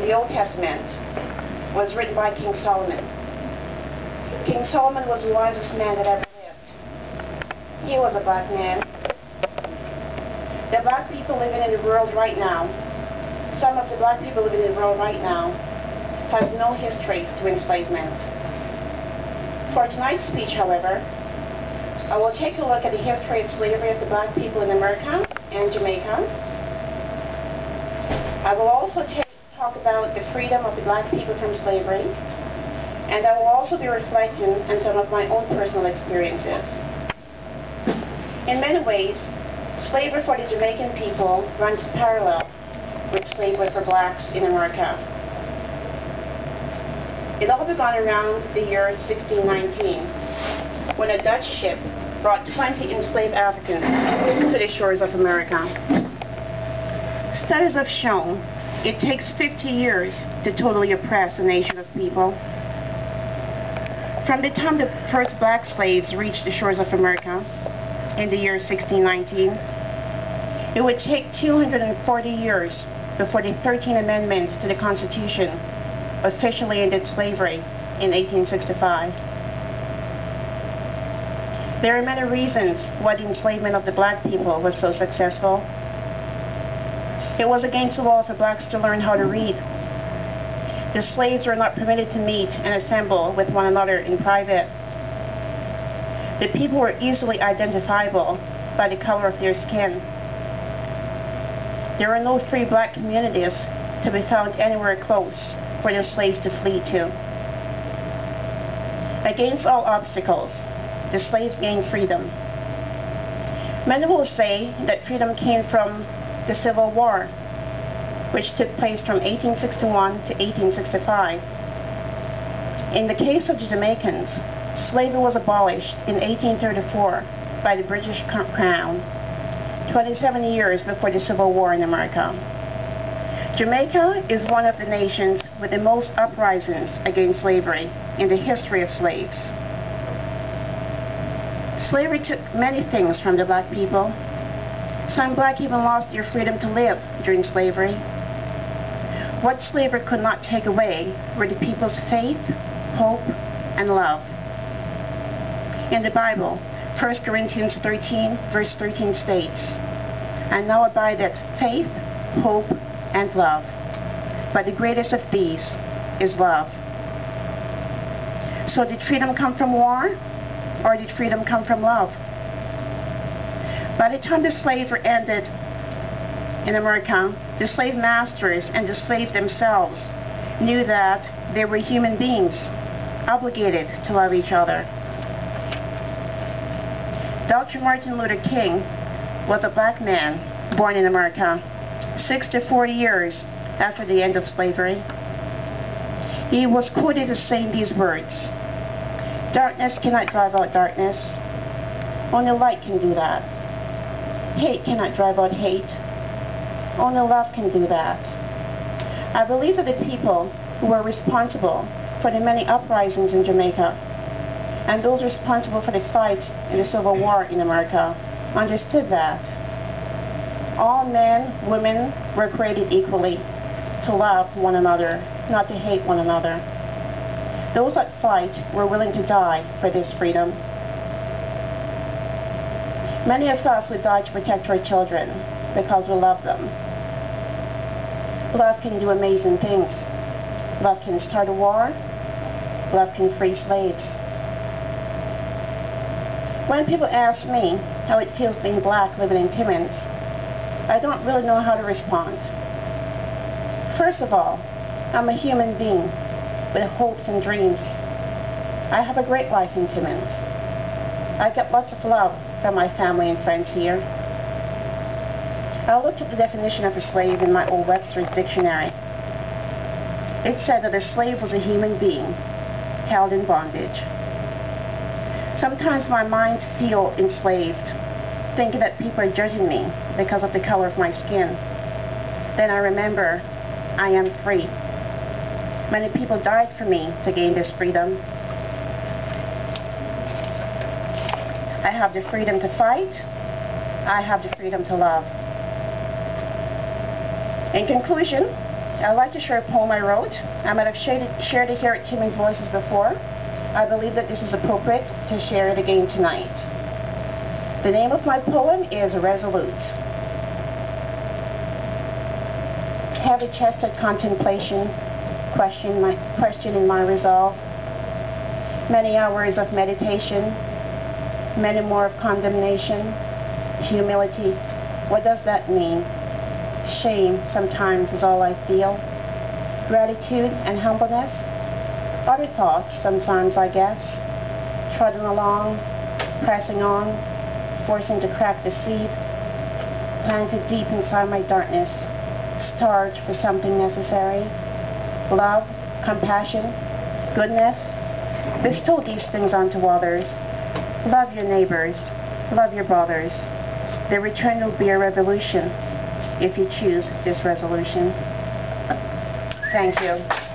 the Old Testament was written by King Solomon. King Solomon was the wisest man that ever lived. He was a black man. The black people living in the world right now, some of the black people living in the world right now, has no history to enslavement. For tonight's speech, however, I will take a look at the history of slavery of the black people in America and Jamaica. I will also talk about the freedom of the black people from slavery, and I will also be reflecting on some of my own personal experiences. In many ways, slavery for the Jamaican people runs parallel with slavery for blacks in America. It all began around the year 1619, when a Dutch ship brought 20 enslaved Africans to the shores of America. Studies have shown it takes 50 years to totally oppress a nation of people. From the time the first black slaves reached the shores of America in the year 1619, it would take 240 years before the 13 amendments to the Constitution officially ended slavery in 1865. There are many reasons why the enslavement of the black people was so successful. It was against the law for blacks to learn how to read. The slaves were not permitted to meet and assemble with one another in private. The people were easily identifiable by the color of their skin. There were no free black communities to be found anywhere close for the slaves to flee to. Against all obstacles, the slaves gained freedom. Many will say that freedom came from the Civil War, which took place from 1861 to 1865. In the case of the Jamaicans, slavery was abolished in 1834 by the British Crown, 27 years before the Civil War in America. Jamaica is one of the nations with the most uprisings against slavery in the history of slaves. Slavery took many things from the black people. Some black even lost their freedom to live during slavery. What slavery could not take away were the people's faith, hope, and love. In the Bible, 1 Corinthians 13, verse 13 states, "And now abideth faith, hope, and love. But the greatest of these is love." So did freedom come from war, or did freedom come from love? By the time the slavery ended in America, the slave masters and the slaves themselves knew that they were human beings, obligated to love each other. Dr. Martin Luther King was a black man born in America 64 years after the end of slavery. He was quoted as saying these words, "Darkness cannot drive out darkness. Only light can do that. Hate cannot drive out hate. Only love can do that." I believe that the people who were responsible for the many uprisings in Jamaica and those responsible for the fight in the Civil War in America understood that all men, women were created equally to love one another, not to hate one another. Those that fight were willing to die for this freedom. Many of us would die to protect our children because we love them. Love can do amazing things. Love can start a war. Love can free slaves. When people ask me how it feels being black living in Timmins, I don't really know how to respond. First of all, I'm a human being with hopes and dreams. I have a great life in Timmins. I get lots of love from my family and friends here. I looked up the definition of a slave in my old Webster's dictionary. It said that a slave was a human being held in bondage. Sometimes my mind feels enslaved, thinking that people are judging me because of the color of my skin. Then I remember I am free. Many people died for me to gain this freedom. I have the freedom to fight. I have the freedom to love. In conclusion, I'd like to share a poem I wrote. I might have shared it here at Timmins Voices before. I believe that this is appropriate to share it again tonight. The name of my poem is Resolute. Heavy-chested contemplation, questioning my resolve. Many hours of meditation, many more of condemnation. Humility, what does that mean? Shame sometimes is all I feel. Gratitude and humbleness, other thoughts sometimes, I guess. Trudging along, pressing on, forcing to crack the seed, planted deep inside my darkness, starved for something necessary. Love, compassion, goodness, bestow these things onto others. Love your neighbors, love your brothers. The return will be a revolution if you choose this resolution. Thank you.